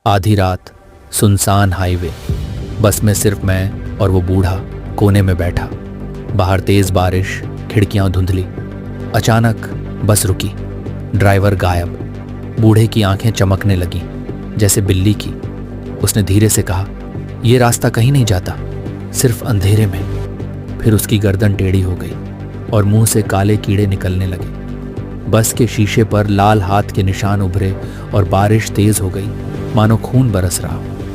आधी रात, सुनसान हाईवे। बस में सिर्फ मैं और वो बूढ़ा कोने में बैठा। बाहर तेज बारिश, खिड़कियां धुंधली। अचानक बस रुकी, ड्राइवर गायब। बूढ़े की आंखें चमकने लगीं, जैसे बिल्ली की। उसने धीरे से कहा, "ये रास्ता कहीं नहीं जाता, सिर्फ अंधेरे में।" फिर उसकी गर्दन टेढ़ी हो गई और मुंह से काले कीड़े निकलने लगे। बस के शीशे पर लाल हाथ के निशान उभरे और बारिश तेज हो गई, मानो खून बरस रहा हो।